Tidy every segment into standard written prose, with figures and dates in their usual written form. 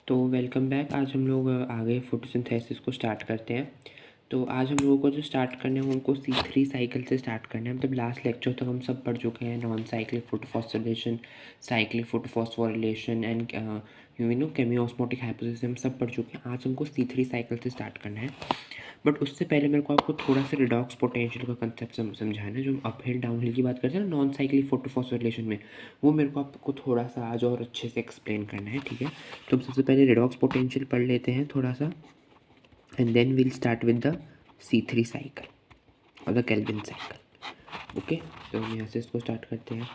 तो welcome back. आज हम लोग आगे फोटोसिंथेसिस को स्टार्ट करते हैं। तो आज हम लोगों को जो स्टार्ट करना है उनको C3 साइकिल से स्टार्ट करना है। मतलब लास्ट लेक्चर तक हम सब पढ़ चुके हैं non cyclic photophosphorylation, cyclic photophosphorylation and chemiosmotic hypothesis हम सब पढ़ चुके हैं। आज हमको C3 साइकिल से स्टार्ट करना है। बट उससे पहले मेरे को आपको थोड़ा सा रिडॉक्स पोटेंशियल का कंसेप्ट समझाना है। जो हम अप हिल डाउन हिल की बात करते हैं ना नॉन साइक्लिक फोटोफॉस्फोरिलेशन में, वो मेरे को आपको थोड़ा सा आज और अच्छे से एक्सप्लेन करना है। ठीक है, तो हम सबसे पहले रिडॉक्स पोटेंशियल पढ़ लेते हैं थोड़ा सा, and then we'll start with the C3 cycle और द केल्विन साइकिल। ओके, तो हम यहाँ से इसको स्टार्ट करते हैं।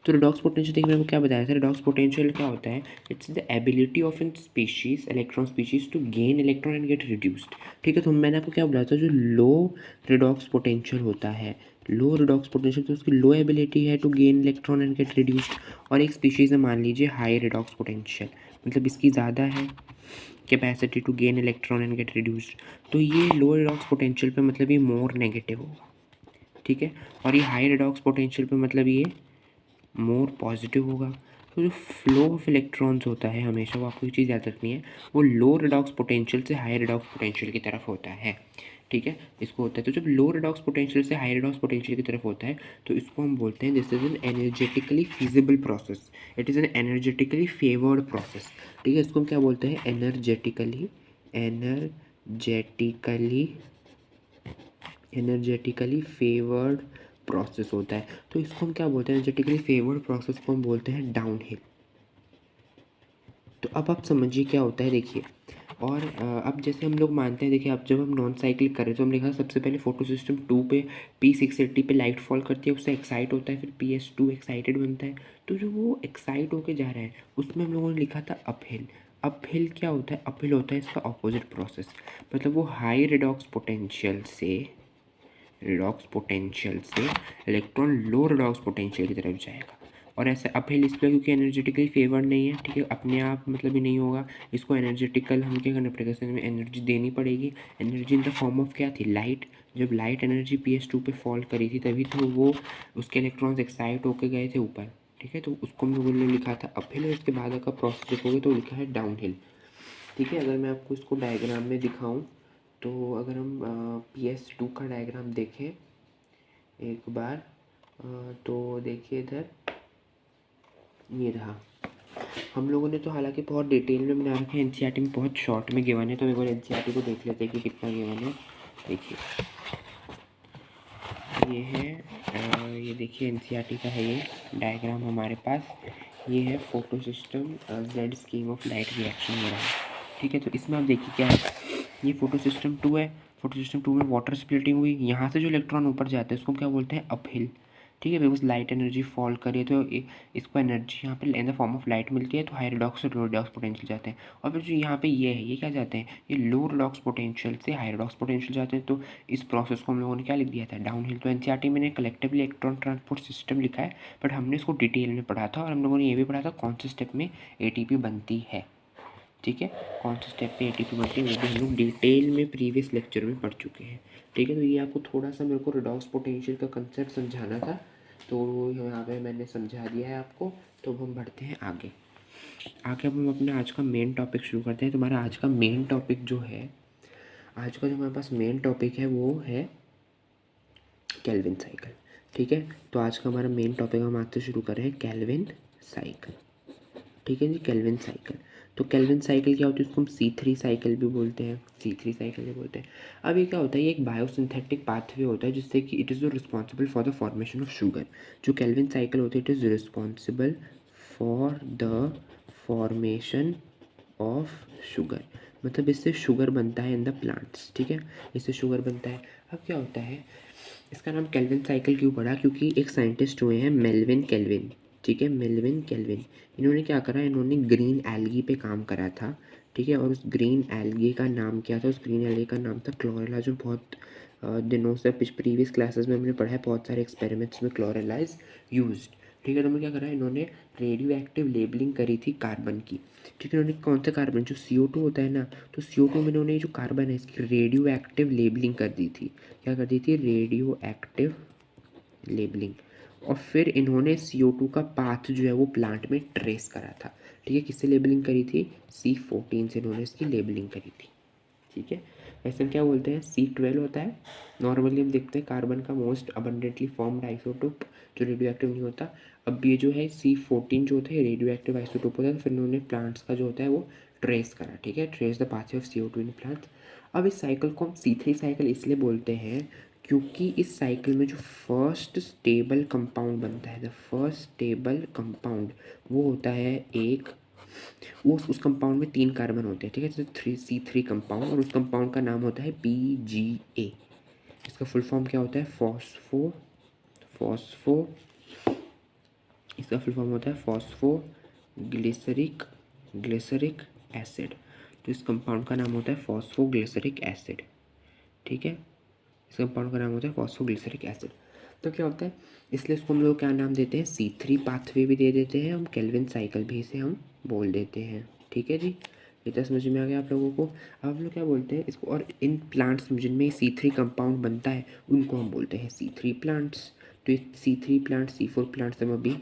तो रिडॉक्स पोटेंशियल देखिए मैंने क्या बताया था। रिडॉक्स पोटेंशियल क्या होता है? It's the ability of an species, electron species, to gain electron and get reduced. ठीक है, तो मैंने आपको क्या बोला था, जो लो रिडॉक्स पोटेंशियल होता है, लो रिडॉक्स पोटेंशियल, तो उसकी लो एबिलिटी है to gain electron and get reduced. और एक स्पीशीज़ है मान लीजिए हाई रिडॉक्स पोटेंशियल, मतलब इसकी ज़्यादा है capacity to gain electron and get reduced. तो ये लो रिडॉक्स पोटेंशियल पे मतलब ये मोर नेगेटिव होगा। ठीक है, और ये हाई रिडॉक्स पोटेंशियल पे मतलब ये मोर पॉजिटिव होगा। तो जो फ्लो ऑफ इलेक्ट्रॉन्स होता है हमेशा, वो आपको एक चीज़ याद रखनी है, वो लो रिडॉक्स पोटेंशियल से हाई रिडॉक्स पोटेंशियल की तरफ होता है। ठीक है, इसको होता है। तो जब लो रिडॉक्स पोटेंशियल से हाई रिडॉक्स पोटेंशियल की तरफ होता है तो इसको हम बोलते हैं this is an energetically feasible process, it is an energetically favoured process. ठीक है, इसको हम क्या बोलते हैं? Energetically energetically energetically favoured process होता है। तो इसको हम क्या बोलते हैं? एनर्जेटिकली फेवर्ड प्रोसेस को हम बोलते हैं डाउनहिल। तो अब आप समझिए क्या होता है, देखिए। और अब जैसे हम लोग मानते हैं, देखिए अब जब हम नॉन साइक्लिक करें तो हम लिखा सबसे पहले फोटो सिस्टम 2 पे P680 पे लाइट फॉल करती है, उससे एक्साइट होता है, फिर PS2 एक्साइटेड बनता है। तो जो वो एक्साइट होके जा रहा है उसमें हम लोगों ने लिखा था अपहिल। अपहिल क्या होता है? अपहिल होता है इसका ऑपोजिट प्रोसेस, मतलब वो हाई रिडॉक्स पोटेंशियल से इलेक्ट्रॉन लो रिडॉक्स पोटेंशियल की तरफ जाएगा। और ऐसे अपहिल इसलिए क्योंकि एनर्जेटिकली फेवर्ड नहीं है। ठीक है, अपने आप मतलब ही नहीं होगा, इसको एनर्जेटिकल हम क्या करना पड़ेगा, इसमें एनर्जी देनी पड़ेगी। Energy in the form of क्या थी? लाइट। जब लाइट एनर्जी PS2 पे फॉल करी थी तभी तो वो उसके इलेक्ट्रॉन्स एक्साइट होके गए थे ऊपर। ठीक है, तो उसको हम लोगों ने लिखा था अपहिल, और उसके बाद का प्रोसेस लिखोगे तो लिखा है डाउनहिल। ठीक है, अगर मैं आपको इसको डायग्राम में दिखाऊं, तो अगर हम PS2 का डायग्राम देखें एक बार, तो देखिए इधर ये रहा। हम लोगों ने तो हालांकि बहुत डिटेल में बना रखे हैं, एनसीईआरटी में बहुत शॉर्ट में गिवन है, तो एक बार एनसीईआरटी को देख लेते हैं कि कितना गिवन है। देखिए ये है, ये देखिए एनसीईआरटी का है ये डायग्राम हमारे पास। ये है photo system Z scheme of light reaction हो रहा है। ठीक है, तो इसमें आप देखिए क्या है, ये फोटो सिस्टम 2 है। फोटो सिस्टम 2 में वाटर स्प्लिटिंग हुई, यहाँ से जो इलेक्ट्रॉन ऊपर जाते हैं उसको क्या बोलते हैं? अपहिल। ठीक है, बिकॉज लाइट एनर्जी फॉल करिए तो इसको एनर्जी यहाँ पे in the form of light मिलती है, तो हाई रिडॉक्स और लो रिडॉक्स पोटेंशियल जाते हैं। और फिर जो यहाँ पे ये है, ये क्या जाते हैं? ये लो रिडॉक्स पोटेंशियल से हाई रिडॉक्स पोटेंशियल जाते हैं। तो इस प्रोसेस को हम लोगों ने क्या लिख दिया था? डाउनहिल। तो एनसीईआरटी में कलेक्टिवली इलेक्ट्रॉन ट्रांसपोर्ट सिस्टम लिखा है, बट हमने इसको डिटेल में पढ़ा था, और हम लोगों ने ये भी पढ़ा था कौन से स्टेप में ATP बनती है। ठीक है, कौन से स्टेप पे ATP बनती है वो भी हम लोग डिटेल में प्रीवियस लेक्चर में पढ़ चुके हैं। ठीक है, तो ये आपको थोड़ा सा मेरे को रिडॉक्स पोटेंशियल का कंसेप्ट समझाना था, तो यहाँ पे मैंने समझा दिया है आपको। तो अब हम बढ़ते हैं आगे। आगे अब हम अपना आज का मेन टॉपिक शुरू करते हैं। तुम्हारा आज का मेन टॉपिक जो है, आज का जो हमारे पास मेन टॉपिक है वो है केल्विन साइकिल। ठीक है, तो आज का हमारा मेन टॉपिक हम आज से शुरू कर रहे हैं केल्विन साइकिल। ठीक है जी, केल्विन साइकिल। तो केल्विन साइकिल क्या होती है? उसको हम C3 साइकिल भी बोलते हैं, C3 साइकिल भी बोलते हैं। अब ये क्या होता है? ये एक बायोसिंथेटिक पाथवे होता है जिससे कि it is responsible for the formation of sugar. जो केल्विन साइकिल होती है, it is responsible for the formation of sugar, मतलब इससे शुगर बनता है इन द प्लांट्स। ठीक है, इससे शुगर बनता है। अब क्या होता है, इसका नाम केल्विन साइकिल क्यों पड़ा? क्योंकि एक साइंटिस्ट हुए हैं मेल्विन केल्विन। ठीक है, मेल्विन केल्विन, इन्होंने क्या करा, इन्होंने ग्रीन एल्गी पे काम करा था। ठीक है, और उस ग्रीन एल्गी का नाम क्या था? उस ग्रीन एल्गी का नाम था क्लोरेला, जो बहुत दिनों से प्रीवियस क्लासेस में हमने पढ़ा है, बहुत सारे एक्सपेरिमेंट्स में क्लोरेला इज यूज्ड। ठीक है, तो मैं क्या करा, इन्होंने रेडियो एक्टिव लेबलिंग करी थी कार्बन की। ठीक है, इन्होंने कौन सा कार्बन, जो CO2 होता है ना, तो CO2 में इन्होंने जो कार्बन है इसकी रेडियो एक्टिव लेबलिंग कर दी थी। क्या कर दी थी? Radio active labelling. और फिर इन्होंने CO2 का पाथ जो है वो प्लांट में ट्रेस करा था। ठीक है। किससे लेबलिंग करी थी? C14 से इन्होंने इसकी लेबलिंग करी थी, ठीक है। वैसे हम क्या बोलते हैं, C12 होता है। नॉर्मली हम देखते हैं कार्बन का मोस्ट अबंडेंटली फॉर्म्ड आइसोटोप जो रेडियो एक्टिव नहीं होता। अब ये जो है C14 जो होता है रेडियो एक्टिव आइसोटोप होता है। तो फिर उन्होंने प्लांट्स का जो होता है वो ट्रेस करा, ठीक है, trace the pathway of CO2 in plants. अब इस साइकिल को हम C3 साइकिल इसलिए बोलते हैं क्योंकि इस साइकिल में जो फर्स्ट स्टेबल कंपाउंड बनता है, द फर्स्ट स्टेबल कंपाउंड, वो होता है एक, वो उस कंपाउंड में 3 कार्बन होते हैं, ठीक है, जैसे C3 कंपाउंड, और उस कंपाउंड का नाम होता है PGA। इसका फुल फॉर्म क्या होता है? फॉस्फो इसका फुल फॉर्म होता है फॉस्फो ग्लिसरिक एसिड। तो इस कंपाउंड का नाम होता है फॉस्फो ग्लिसरिक एसिड, ठीक है। इस कंपाउंड का नाम होता है फॉस्फोग्लिसरिक एसिड। तो क्या होता है, इसलिए इसको हम लोग क्या नाम देते हैं? C3 पाथवे भी दे देते हैं, हम केल्विन साइकिल भी इसे हम बोल देते हैं, ठीक है जी। ये तो समझ में आ गया आप लोगों को। अब हम लोग क्या बोलते हैं इसको, और इन प्लांट्स जिनमें C3 कंपाउंड बनता है उनको हम बोलते हैं C3 प्लांट्स। तो ये C3 प्लांट्स, C4 प्लांट्स हम अभी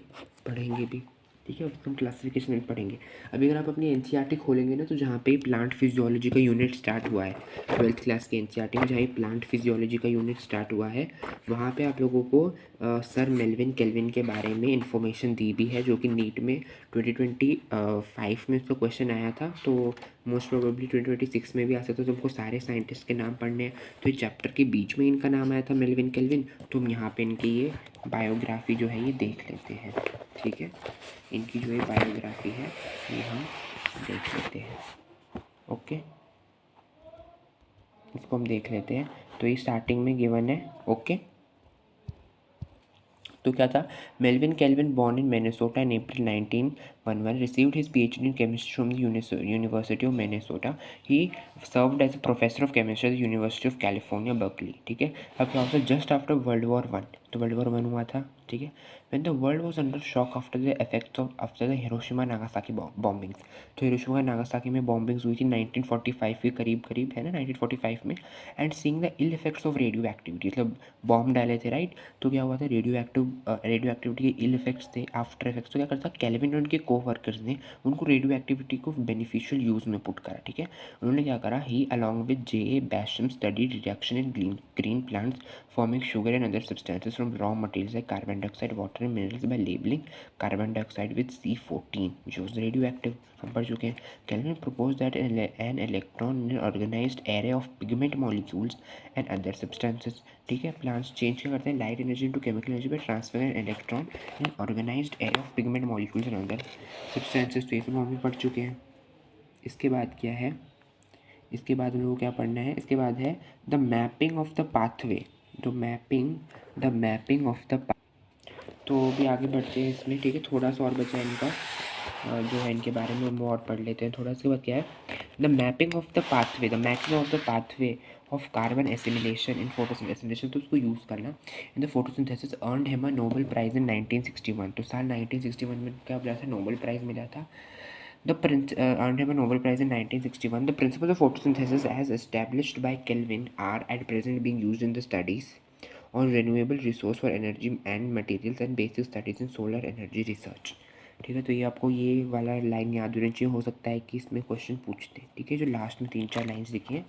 पढ़ेंगे भी, ठीक है। उसको हम क्लासिफिकेशन में पढ़ेंगे। अभी अगर आप अपनी NCERT खोलेंगे ना, तो जहाँ पे प्लांट फिजियोलॉजी का यूनिट स्टार्ट हुआ है 12th क्लास के NCERT में, जहाँ प्लांट फिजियोलॉजी का यूनिट स्टार्ट हुआ है, वहाँ पे आप लोगों को सर मेल्विन केल्विन के बारे में इंफॉर्मेशन दी भी है, जो कि नीट में 2025 में उसका क्वेश्चन आया था। तो मोस्ट प्रोबेबली 2026 में भी आ सकता है। तो हमको सारे साइंटिस्ट के नाम पढ़ने हैं। तो ये चैप्टर के बीच में इनका नाम आया था, मेल्विन केल्विन। तो हम यहाँ पे इनकी ये बायोग्राफी जो है ये देख लेते हैं, ठीक है। इनकी जो ये बायोग्राफी है ये हम देख लेते हैं, ओके। इसको हम देख लेते हैं। तो ये स्टार्टिंग में गिवन है, ओके। तो क्या था, Melvin kelvin born in Minnesota in April 1911, received his PhD in chemistry from the University of Minnesota. He served as a professor of chemistry at the University of California, Berkeley, ठीक है। अब क्या होता है, just after World War I, तो World War I हुआ था, ठीक है। When the world was under shock after the effects of after the Hiroshima Nagasaki bombings, तो हिरोशिमा नागासाकी में बॉम्बिंग्स हुई थी 1945 के करीब करीब, है ना, 1945 में। And seeing the ill effects of radioactivity, मतलब बॉम्ब डाले थे, राइट। तो क्या हुआ था, रेडियो एक्टिविटी के इल इफेक्ट्स थे, आफ्टर इफेक्ट्स। तो क्या करता, केल्विन और उनके को वर्कर्स ने उनको रेडियो एक्टिविटी को बेनिफिशियल यूज़ में पुट करा, ठीक है। उन्होंने क्या करा, he along with J.A. Basham studied reaction in green plants forming sugar and other substances from raw materials like carbon dioxide, water and minerals by labeling carbon dioxide with C14, which was radioactive, हम पढ़ चुके हैं। Kelvin proposed that an electron in an organized array of pigment molecules and other substances, ठीक है। Plants change क्या करते हैं, light energy into chemical energy by transfer an electron in organized array of pigment molecules and other substances. तो ये सब हम भी पढ़ चुके हैं। इसके बाद क्या है, इसके बाद हम लोगों को क्या पढ़ना है, इसके बाद है the mapping of the pathway, the mapping of the. तो भी आगे बढ़ते हैं इसमें, ठीक है। थोड़ा सा और बचा है इनका, जो है इनके बारे में हम और पढ़ लेते हैं थोड़ा। इसके बाद क्या है, the mapping of the pathway, the mapping of the pathway of carbon assimilation in photosynthesis, तो उसको यूज़ करना in the photosynthesis earned him a Nobel prize इन 1961। तो साल 1961 में क्या मिला था, नोबेल प्राइज़ मिला था। earned him a Nobel Prize in 1961. The principles of photosynthesis as established by Kelvin are at present being used in the studies on renewable resource for energy and materials and basic studies in solar energy research, ठीक है। तो ये आपको ये वाला line याद होनी चाहिए। हो सकता है कि इसमें क्वेश्चन पूछते हैं, ठीक है। जो लास्ट में 3-4 लाइन्स लिखी हैं,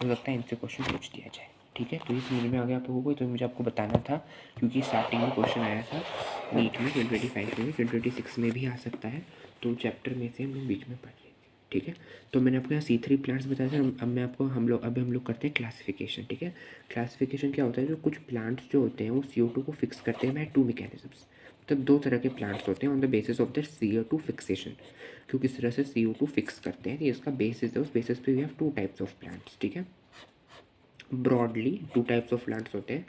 हो सकता है इनसे क्वेश्चन पूछ दिया जाए, ठीक है। तो ये समझ में आ गया आप लोगों को। तो मुझे आपको बताना था क्योंकि स्टार्टिंग में क्वेश्चन आया था नीट में 2025 में, 2026 में भी आ सकता है। तो चैप्टर में से हम लोग बीच में पढ़ लेंगे, ठीक है। तो मैंने आपको यहाँ C3 प्लांट्स बताया था। अब मैं आपको हम लोग करते हैं क्लासिफिकेशन, ठीक है। क्लासिफिकेशन क्या होता है, जो कुछ प्लांट्स जो होते हैं वो CO2 को फिक्स करते हैं बाय 2 मैकेनिज्म्स। मतलब 2 तरह के प्लांट्स होते हैं on the basis of the CO2 fixation. क्यों, किस तरह से CO2 फिक्स करते हैं, ये इसका बेसिस है। उस बेसिस पे we have 2 types of plants, ठीक है। ब्रॉडली 2 टाइप्स ऑफ प्लांट्स होते हैं।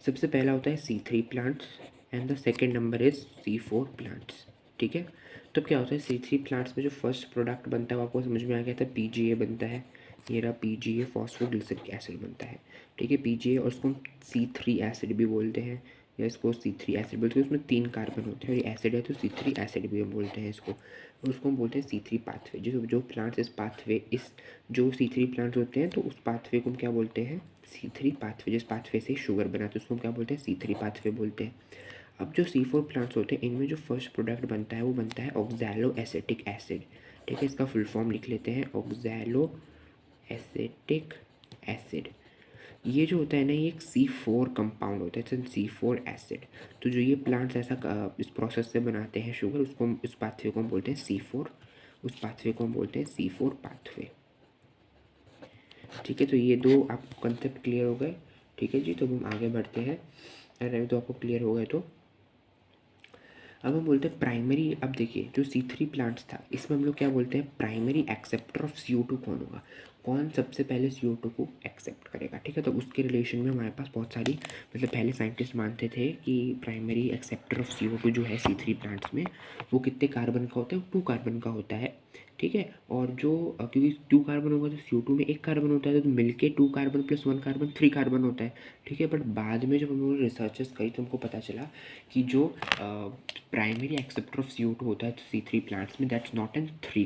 सबसे पहला होता है C3 plants and the second number is C4 plants, ठीक है। तो क्या होता है, C3 प्लांट्स में जो फर्स्ट प्रोडक्ट बनता है वो आपको समझ में आ गया था, PGA बनता है। ये रहा PGA, फॉस्फोग्लिसरिक एसिड बनता है, ठीक है, PGA। और उसको हम C3 एसिड भी बोलते हैं, या इसको C3 एसिड बोलते हैं। उसमें 3 कार्बन होते हैं और ये एसिड है, तो C3 एसिड भी हम बोलते हैं इसको। और उसको हम बोलते हैं C3 पाथवे। जो प्लांट्स इस पाथवे, इस जो C3 प्लांट्स होते हैं, तो उस पाथवे को हम क्या बोलते हैं, C3 पाथवे। जिस पाथवे से शुगर बनाते हैं उसको हम क्या बोलते हैं, C3 पाथवे बोलते हैं। अब जो C4 प्लांट्स होते हैं इनमें जो फर्स्ट प्रोडक्ट बनता है वो बनता है ऑक्सैलो एसिटिक एसिड। ठीक है, इसका फुल फॉर्म लिख लेते हैं, ऑक्सैलो एसिटिक एसिड। ये जो होता है ना, ये एक C4 कंपाउंड होता है, C4 एसिड। तो जो ये प्लांट्स ऐसा इस प्रोसेस से बनाते हैं शुगर, उसको इस पाथवे को हम बोलते हैं C4, उस पाथवे को हम बोलते हैं C4 पाथवे। ठीक है, तो ये दो आपको कंसेप्ट क्लियर हो गए। ठीक है जी, तो हम आगे बढ़ते हैं। अगर तो आपको क्लियर हो गए तो अब हम बोलते हैं प्राइमरी। अब देखिए जो C3 प्लांट्स था इसमें हम लोग क्या बोलते हैं, प्राइमरी एक्सेप्टर ऑफ CO2 कौन होगा, कौन सबसे पहले CO2 को एक्सेप्ट करेगा। ठीक है, तो उसके रिलेशन में हमारे पास बहुत सारी मतलब पहले साइंटिस्ट मानते थे कि प्राइमरी एक्सेप्टर ऑफ CO2 जो है C3 प्लांट्स में वो कितने कार्बन का होता है, 2 कार्बन का होता है। ठीक है, और जो क्योंकि 2 कार्बन होगा तो CO2 में 1 कार्बन होता है, तो मिलके 2 कार्बन प्लस 1 कार्बन 3 कार्बन होता है। ठीक है, बट बाद में जब हम लोगों ने रिसर्चेस करी तो हमको पता चला कि जो प्राइमरी एक्सेप्टर ऑफ CO2 होता है C3 प्लांट्स में, that's not an 2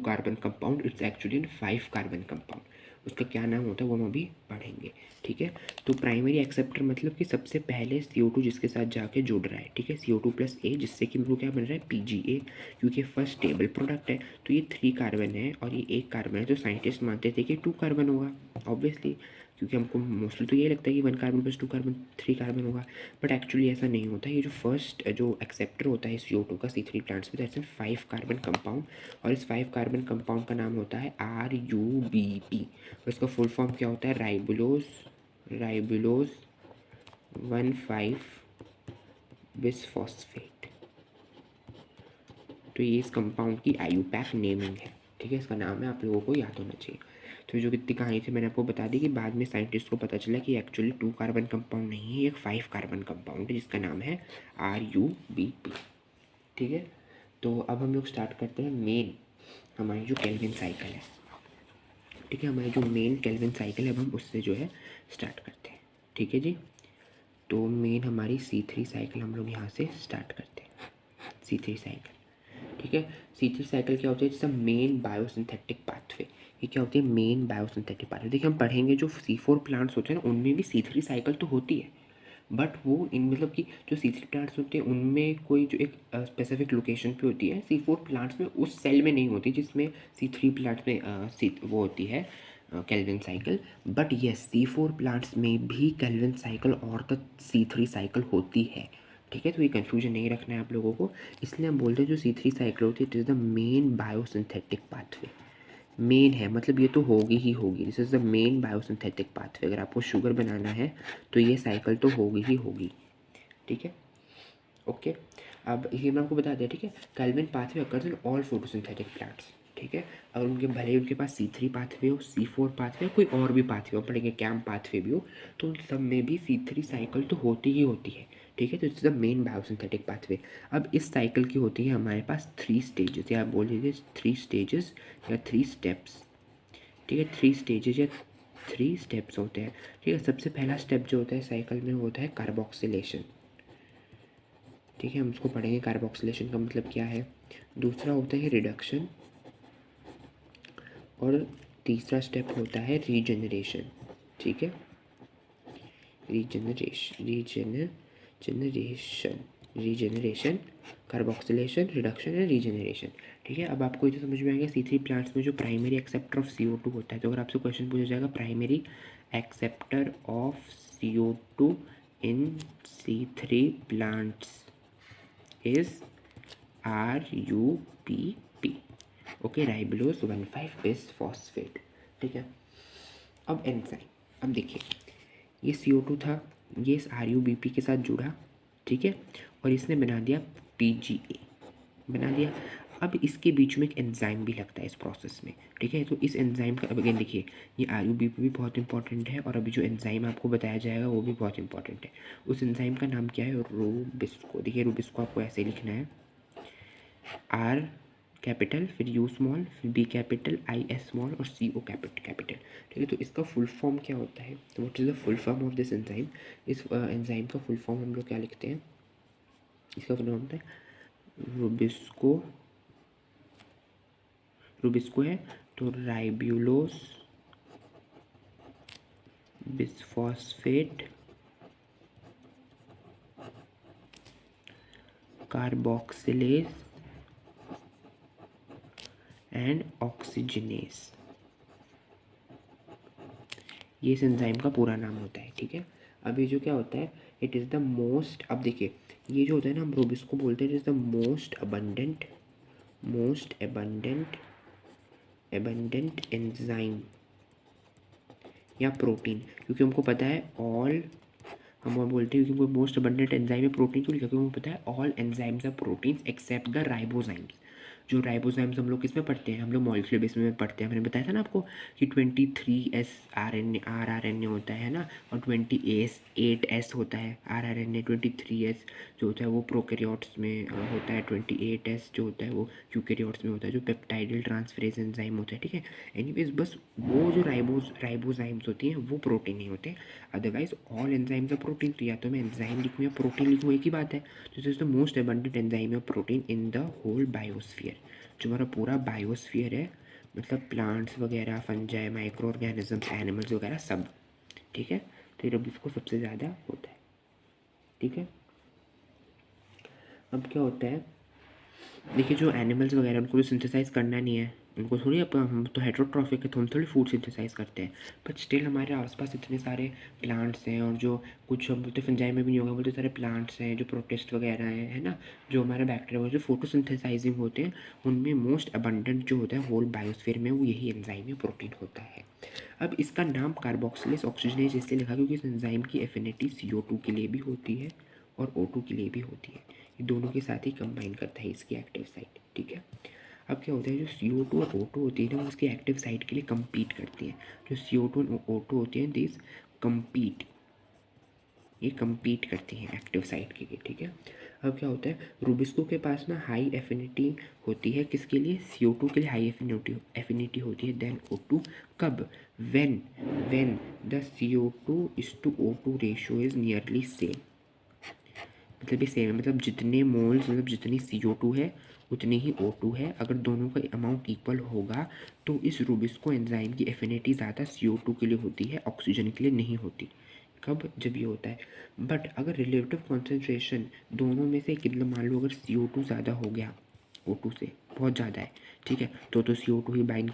carbon compound, it's actually an 5 carbon compound. उसका क्या नाम होता है वो हम अभी पढ़ेंगे। ठीक है, तो प्राइमरी एक्सेप्टर मतलब कि सबसे पहले CO2 जिसके साथ जाके जुड़ रहा है। ठीक है, CO2 प्लस A, जिससे कि हमको क्या बन रहा है, PGA, क्योंकि फर्स्ट स्टेबल प्रोडक्ट है। तो ये 3 कार्बन है और ये 1 कार्बन है, तो साइंटिस्ट मानते थे कि 2 कार्बन होगा ऑब्वियसली, क्योंकि हमको मोस्टली तो ये लगता है कि 1 कार्बन प्लस 2 कार्बन 3 कार्बन होगा। बट एक्चुअली ऐसा नहीं होता। ये जो फर्स्ट जो एक्सेप्टर होता है CO2 का C3 प्लांट्स में, दैट्स एन 5 कार्बन कंपाउंड, और इस 5 कार्बन कंपाउंड का नाम होता है RUBP। और इसका फुल फॉर्म क्या होता है, राइबुलोज 1,5 बिसफॉस्फेट। तो ये इस कंपाउंड की IUPAC नेमिंग है। ठीक है, इसका नाम है, आप लोगों को याद होना चाहिए। तो जो कितनी कहानी थी मैंने आपको बता दी कि बाद में साइंटिस्ट को पता चला कि एक्चुअली 2 कार्बन कंपाउंड नहीं है, एक 5 कार्बन कंपाउंड है जिसका नाम है RUBP। ठीक है, तो अब हम लोग स्टार्ट करते हैं मेन हमारी जो केल्विन साइकिल है। ठीक है, हमारी जो मेन केल्विन साइकिल है अब हम उससे जो है स्टार्ट करते हैं। ठीक है जी, तो मेन हमारी C3 साइकिल हम लोग यहाँ से स्टार्ट करते हैं, C3 साइकिल। ठीक है, C3 साइकिल क्या होती है, it's a main biosynthetic pathway. ये क्या होती है, मेन बायोसिंथेटिक पाथवे। देखिए हम पढ़ेंगे जो C4 प्लांट्स होते हैं ना उनमें भी C3 साइकिल तो होती है, बट वो इन मतलब कि जो C3 प्लांट्स होते हैं उनमें कोई जो एक स्पेसिफिक लोकेशन पे होती है, C4 प्लांट्स में उस सेल में नहीं होती जिसमें C3 प्लांट्स में वो होती है Calvin cycle. But yes, C4 plants में भी केल्विन साइकिल और द C3 साइकिल होती है। ठीक है, तो ये कन्फ्यूजन नहीं रखना है आप लोगों को, इसलिए हम बोलते हैं जो C3 साइकिल होती है it is the main biosynthetic pathway. Main है मतलब ये तो होगी ही होगी, this is the main biosynthetic pathway. अगर आपको शुगर बनाना है तो ये साइकिल तो होगी ही होगी। ठीक है, ओके। अब ये मैं आपको बता दिया। ठीक है, kelvin pathway occurs in all photosynthetic plants. ठीक है, अगर उनके भले ही उनके पास C3 पाथवे हो, C4 पाथवे, कोई और भी पाथवे हो, पढ़ेंगे कैम्प पाथवे भी हो, तो उन सब में भी C3 साइकिल तो होती ही होती है। ठीक है, तो it's the main biosynthetic pathway. अब इस साइकिल की होती है हमारे पास 3 स्टेजेस, या आप बोल लीजिए 3 स्टेजेस या 3 स्टेप्स। ठीक है, 3 स्टेजेस या 3 स्टेप्स होते हैं। ठीक है, सबसे पहला स्टेप जो होता है साइकिल में होता है कार्बोक्सिलेशन। ठीक है, हम उसको पढ़ेंगे कार्बोक्सिलेशन का मतलब क्या है। दूसरा होता है रिडक्शन, और तीसरा स्टेप होता है रीजनरेशन। ठीक है, regeneration, carboxylation, reduction and regeneration. ठीक है, अब आपको ये समझ में आएगा C3 प्लांट्स में जो प्राइमरी एक्सेप्टर ऑफ CO2 होता है, तो अगर आपसे क्वेश्चन पूछा जाएगा primary acceptor of CO2 in C3 plants is RUPP। Okay, ribulose 1,5 bisphosphate. ठीक है, अब एंजाइम, अब देखिए ये CO2 था, ये इस RUBP के साथ जुड़ा। ठीक है, और इसने बना दिया PGA, बना दिया। अब इसके बीच में एक एंजाइम भी लगता है इस प्रोसेस में। ठीक है, तो इस एंजाइम का अब अगेन देखिए ये RUBP भी बहुत इंपॉर्टेंट है, और अभी जो एंजाइम आपको बताया जाएगा वो भी बहुत इंपॉर्टेंट है। उस एंजाइम का नाम क्या है, रूबिस्को। देखिए रूबिस्को आपको ऐसे लिखना है, R कैपिटल, फिर U स्मॉल, फिर B capital, I S small और CO कैपिटल। ठीक है, तो इसका फुल फॉर्म क्या होता है, तो what is the full form of this enzyme. इस एंजाइम का फुल फॉर्म हम लोग क्या लिखते हैं, इसका फुल फॉर्म होता है रूबिस्को। रूबिस्को है तो राइबुलोस बिसफॉस्फेट कार्बोक्सिलेज एंड ऑक्सीजनेस, ये इस एंजाइम का पूरा नाम होता है। ठीक है, अब ये जो क्या होता है, इट इज़ द मोस्ट, अब देखिए ये जो होता है ना, हम रूबिस को बोलते हैं it is the most abundant enzyme या प्रोटीन, क्योंकि हमको पता है ऑल, हम बोलते हैं क्योंकि मोस्ट अबंडेंट एंजाइम है प्रोटीन, क्योंकि हमको पता है all enzymes are proteins except the ribozymes. जो राइबोजाइम्स हम लोग किस में पढ़ते हैं, हम लोग मॉलिक्यूलर बेस में पढ़ते हैं। मैंने बताया था ना आपको कि 23S RNA होता है ना, और 28S होता है RNA। 23S जो होता है वो प्रोकैरियोट्स में होता है, 28S जो होता है वो यूकैरियोट्स में होता है, जो पेप्टाइडल ट्रांसफरेज एंजाइम होता है। ठीक है, एनीवेज बस वो जो राइबोजाइम्स होती हैं वो प्रोटीन नहीं होते, otherwise all enzymes are protein. तो या तो मैं एंजाइम लिखूँ या प्रोटीन लिखूँ, एक ही बात है। तो this is the most abundant enzyme of protein in the whole biosphere. जो हमारा पूरा बायोस्फीयर है, मतलब प्लांट्स वगैरह, फंजाई, माइक्रो ऑर्गेनिजम्स, एनिमल्स वगैरह सब। ठीक है, तो ये इसको सबसे ज़्यादा होता है। ठीक है, अब क्या होता है, देखिए जो एनिमल्स वगैरह उनको तो सिंथेसाइज करना नहीं है, उनको थोड़ी, अब हम तो हेट्रोट्रॉफिक है तो हम थोड़ी फूड सिंथेसाइज करते हैं, बट स्टिल हमारे आसपास इतने सारे प्लांट्स हैं, और जो कुछ हम बोलते फंजाई में भी नहीं होगा, बोलते सारे प्लांट्स हैं जो प्रोटिस्ट वगैरह हैं, है ना, जो हमारे बैक्टीरिया जो फोटोसिंथेसाइजिंग होते हैं, उनमें मोस्ट अबंडेंट जो होता है होल बायोस्फीयर में वो यही एंजाइम या प्रोटीन होता है। अब इसका नाम कार्बोक्सिलेज ऑक्सीजनेज इसलिए लिखा क्योंकि इस एंजाइम की एफिनिटी CO2 के लिए भी होती है और O2 के लिए भी होती है, ये दोनों के साथ ही कंबाइन करता है इसकी एक्टिव साइट। ठीक है, अब क्या होता है, जो CO2 और O2 होती है ना, वो उसकी एक्टिव साइट के लिए कम्पीट करती हैं। जो CO2 और O2 होती हैं, दिस कम्पीट, ये कम्पीट करती हैं एक्टिव साइट के लिए। ठीक है, अब क्या होता है, रूबिस्को के पास ना हाई एफिनिटी होती है, किसके लिए, CO2 के लिए हाई एफिनिटी होती है देन O2। कब, when the CO2:O2 ratio is nearly same, मतलब ये सेम है, मतलब जितने मोल्स, मतलब जितनी CO2 है उतनी ही O2 है। अगर दोनों का अमाउंट इक्वल होगा तो इस रूबिस्को एंजाइम की एफिनिटी ज़्यादा CO2 के लिए होती है, ऑक्सीजन के लिए नहीं होती। कब, जब ये होता है। बट अगर रिलेटिव कॉन्सेंट्रेशन दोनों में से कितना, मान लो अगर CO2 ज़्यादा हो गया O2 से, बहुत ज़्यादा है, ठीक है, तो CO2 ही बाइंड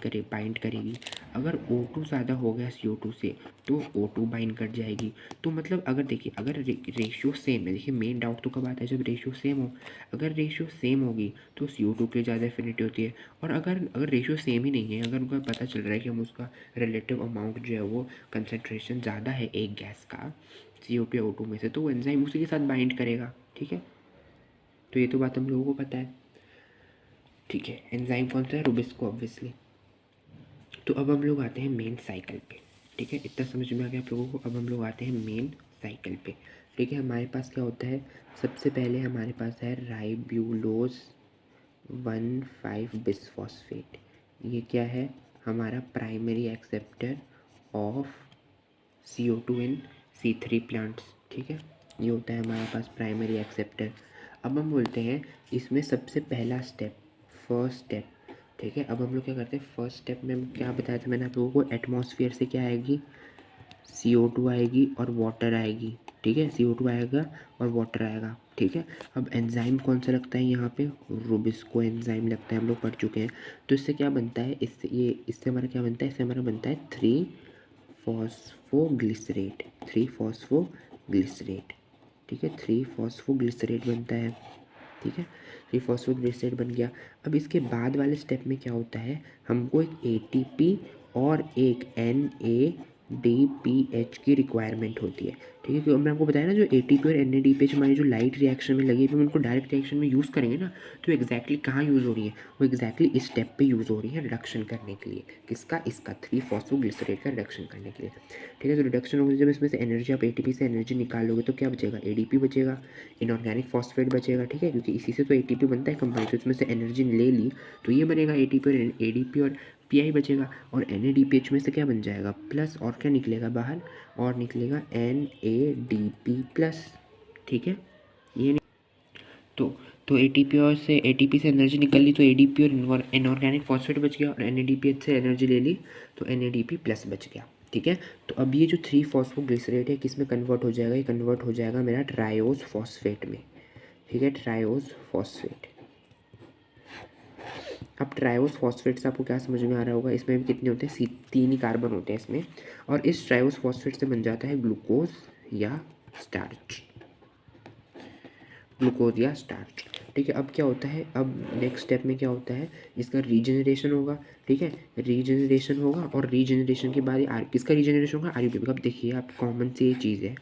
करेगी। अगर O2 ज़्यादा हो गया CO2 से तो O2 बाइंड कर जाएगी। तो मतलब अगर देखिए, अगर रेशियो सेम है, देखिए मेन डाउट तो कब आता है, जब रेशियो सेम हो। अगर रेशियो सेम होगी तो CO2 के लिए ज़्यादा एफिनिटी होती है, और अगर रेशियो सेम ही नहीं है, अगर उनका पता चल रहा है कि हम उसका रिलेटिव अमाउंट जो है वो कंसनट्रेशन ज़्यादा है एक गैस का CO2 या O2 में से, तो वो एंजाइम उसी के साथ बाइंड करेगा। ठीक है, तो ये तो बात हम लोगों को पता है। ठीक है, एंजाइम कौन सा है, रूबिस्को ऑब्वियसली। तो अब हम लोग आते हैं मेन साइकिल पे। ठीक है, इतना समझ में आ गया आप लोगों को। अब हम लोग आते हैं मेन साइकिल पे। ठीक है, हमारे पास क्या होता है, सबसे पहले हमारे पास है राइब्यूलोज 1,5 बिसफॉस्फेट। ये क्या है, हमारा primary acceptor of CO2 in C3 plants. ठीक है, ये होता है हमारे पास प्राइमरी एक्सेप्टर। अब हम बोलते हैं इसमें सबसे पहला स्टेप, फर्स्ट स्टेप। ठीक है, अब हम लोग क्या करते हैं, फर्स्ट स्टेप में क्या बताया था मैंने आप लोगों को, एटमॉस्फेयर से क्या आएगी, CO2 आएगी और वाटर आएगी। ठीक है, CO2 आएगा और वाटर आएगा। ठीक है, अब एंजाइम कौन सा लगता है यहाँ पे, रूबिस्को एंजाइम लगता है, हम लोग पढ़ चुके हैं। तो इससे क्या बनता है, इससे हमारा क्या बनता है, इससे हमारा बनता है 3-फॉस्फोग्लिसरेट। 3-फॉस्फोग्लिसरेट, ठीक है, 3-फॉस्फोग्लिसरेट बनता है। ठीक है, 3-फॉस्फोग्लिसरेट बन गया। अब इसके बाद वाले स्टेप में क्या होता है, हमको एक ATP और एक NADPH की रिक्वायरमेंट होती है। ठीक है, क्योंकि मैं आपको बताया ना, जो ATP और NADPH हमारी जो लाइट रिएक्शन में लगी है, हम उनको डायरेक्ट रिएक्शन में यूज़ करेंगे ना, तो एग्जैक्टली कहाँ यूज़ हो रही है, वो एग्जैक्टली इस स्टेप पे यूज़ हो रही है, रिडक्शन करने के लिए। किसका, इसका 3-फॉस्फोग्लिसरेट का रिडक्शन करने के लिए। ठीक है, तो रिडक्शन होगी, जब इसमें से एनर्जी, आप ATP से एनर्जी निकालोगे तो क्या बचेगा, ADP बचेगा, इनऑर्गेनिक फॉस्फेट बचेगा। ठीक है, क्योंकि इसी से तो ATP बनता है कंपाउंड, तो इसमें से एनर्जी ले ली तो ये बनेगा ATP और ADP, और PI बचेगा, और NADPH में से क्या बन जाएगा, प्लस, और क्या निकलेगा बाहर, और निकलेगा NADP+। ठीक है, ये तो ATP से एनर्जी निकल ली तो ADP और इनऑर्गेनिक फॉस्फेट बच गया, और NADPH से एनर्जी ले ली तो NADP+ बच गया। ठीक है, तो अब ये जो 3-फॉस्फोग्लिसरेट है किस में कन्वर्ट हो जाएगा, ये कन्वर्ट हो जाएगा मेरा ट्रायोस फॉस्फेट में। ठीक है, ट्रायोस फॉस्फेट। अब ट्रायोस फॉस्फेट से आपको क्या समझ में आ रहा होगा, इसमें भी कितने होते हैं, 3 ही कार्बन होते हैं इसमें, और इस ट्रायोस फॉस्फेट से बन जाता है ग्लूकोज या स्टार्च, ग्लूकोज या स्टार्च। ठीक है, अब क्या होता है, अब नेक्स्ट स्टेप में क्या होता है, इसका रीजनरेशन होगा। ठीक है, रीजनरेशन होगा, और रीजनरेशन के बाद किसका रीजनरेशन होगा, आरयूबीपी का। अब देखिए आप, कॉमन सी ये चीज़ है,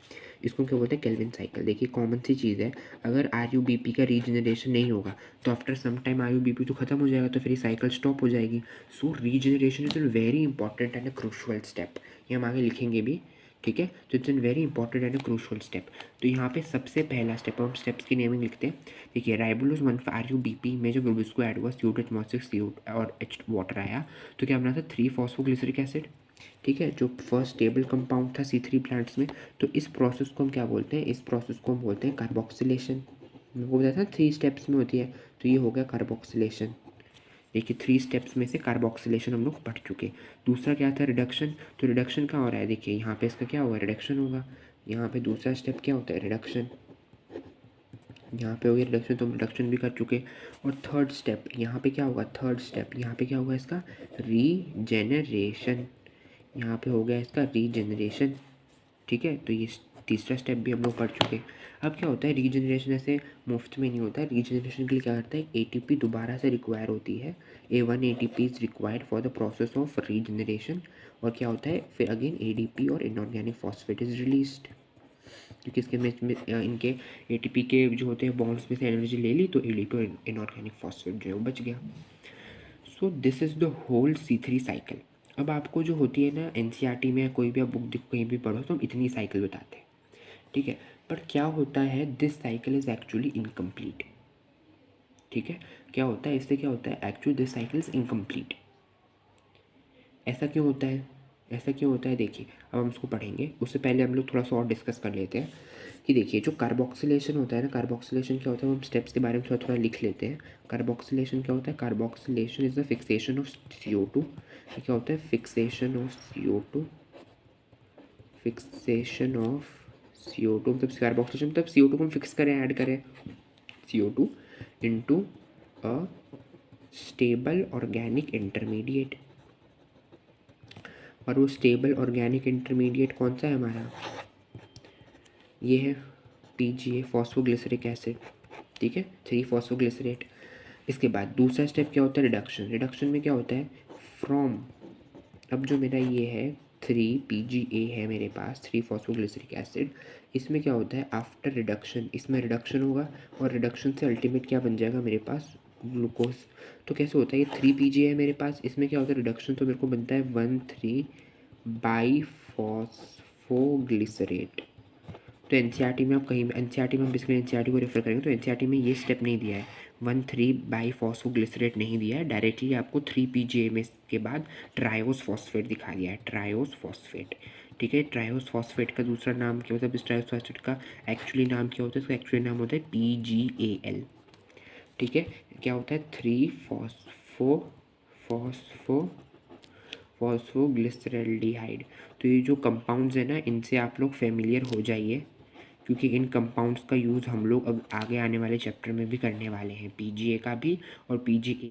इसको क्या बोलते हैं, केल्विन साइकिल। देखिए कॉमन सी चीज़ है, अगर आरयूबीपी का रीजनरेशन नहीं होगा तो आफ्टर सम टाइम आरयूबीपी तो खत्म हो जाएगा, तो फिर ये साइकिल स्टॉप हो जाएगी। So regeneration is a very important and a crucial step, ये हम आगे लिखेंगे भी। ठीक है, तो it's an very important and crucial step. तो यहाँ पे सबसे पहला स्टेप, हम स्टेप्स की नेमिंग लिखते हैं। देखिए राइबोलोज 1 आरयूबीपी में जब इसको ऐड हुआ, CO2 एटमॉस्फेरिक CO और H वाटर आया, तो क्या बना था, 3-फॉस्फोग्लिसरिक एसिड। ठीक है, जो फर्स्ट स्टेबल कंपाउंड था C3 प्लांट्स में। तो इस प्रोसेस को हम क्या बोलते हैं, इस प्रोसेस को हम बोलते हैं कार्बोक्सिलेशन। वो बताया था 3 स्टेप्स में होती है, तो ये हो गया कार्बोक्सिलेशन। देखिए 3 स्टेप्स में से कार्बोक्सिलेशन हम लोग पढ़ चुके। दूसरा क्या था, रिडक्शन। तो रिडक्शन कहाँ हो रहा है, देखिए यहाँ पे इसका क्या होगा, रिडक्शन होगा। यहाँ पे दूसरा स्टेप क्या होता है, रिडक्शन। यहाँ पे हो गया रिडक्शन, तो हम रिडक्शन भी कर चुके। और थर्ड स्टेप यहाँ पे क्या होगा, थर्ड स्टेप यहाँ पे क्या होगा, इसका रीजेनरेशन। यहाँ पे हो गया इसका रीजेनरेशन। ठीक है, तो ये तीसरा स्टेप भी हम लोग पढ़ चुके। अब क्या होता है, रीजनरेशन ऐसे मुफ्त में नहीं होता है। रीजनरेशन के लिए क्या करता है, ATP दोबारा से रिक्वायर होती है। A1 ATP is required for the process of regeneration. और क्या होता है, फिर अगेन ADP और इनऑर्गेनिक फॉस्फेट इज रिलीज्ड, क्योंकि इसके में इनके ATP के जो होते हैं बॉन्ड्स में से एनर्जी ले ली, तो ADP और इनऑर्गेनिक फॉस्फेट जो है वो बच गया। So this is the whole C3 cycle. अब आपको जो होती है ना, NCERT में कोई भी आप बुक कहीं भी पढ़ो तो हम इतनी साइकिल बताते हैं। ठीक है, पर क्या होता है, this cycle is actually incomplete. ठीक है, क्या होता है, इससे क्या होता है, actually this cycle is incomplete. ऐसा क्यों होता है, ऐसा क्यों होता है, देखिए अब हम इसको पढ़ेंगे। उससे पहले हम लोग थोड़ा सा और डिस्कस कर लेते हैं कि देखिए जो कार्बोक्सिलेशन होता है ना, कार्बोक्सिलेशन क्या होता है, हम स्टेप्स के बारे में थोड़ा थोड़ा लिख लेते हैं। कार्बोक्सिलेशन क्या होता है, carboxylation is the fixation of CO2। क्या होता है, fixation of CO2, fixation of CO2 मतलब कार्बोक्सिलेशन मतलब CO2 को हम फिक्स करें, ऐड करें CO2 into a stable organic intermediate. और वो स्टेबल ऑर्गेनिक इंटरमीडिएट कौन सा है हमारा, ये है PGA, फॉस्फोग्लिसरिक एसिड। ठीक है, 3-फॉस्फोग्लिसरेट। इसके बाद दूसरा स्टेप क्या होता है, रिडक्शन। रिडक्शन में क्या होता है, फ्रॉम, अब जो मेरा ये है 3 PGA है मेरे पास, 3-फॉस्फोग्लिसरिक एसिड। इसमें क्या होता है, आफ्टर रिडक्शन, इसमें रिडक्शन होगा, और रिडक्शन से अल्टीमेट क्या बन जाएगा मेरे पास, ग्लूकोज। तो कैसे होता है, ये 3 PGA है मेरे पास, इसमें क्या होता है रिडक्शन, तो मेरे को बनता है 1,3-बाईफॉस्फोग्लिसरेट। तो NCERT में आप कहीं NCERT में हम बेसिकली NCERT को रेफर करेंगे, तो NCERT में ये स्टेप नहीं दिया है, 1,3-बाईफॉस्फोग्लिसरेट नहीं दिया है, डायरेक्टली आपको 3 PGA में के बाद ट्रायोस फॉस्फेट दिखा दिया है, ट्रायोस फॉस्फेट। ठीक है, ट्रायोस फॉस्फेट का दूसरा नाम क्या होता है, इस ट्रायोस फॉस्फेट का एक्चुअली नाम क्या होता है, इसका एक्चुअली नाम होता है PGAL। ठीक है, क्या होता है, 3-फॉस्फोग्लिसरल्डिहाइड। तो ये जो कंपाउंड्स हैं ना, इनसे आप लोग फेमिलियर हो जाइए, क्योंकि इन कंपाउंड्स का यूज़ हम लोग अब आगे आने वाले चैप्टर में भी करने वाले हैं, PGA का भी और PGA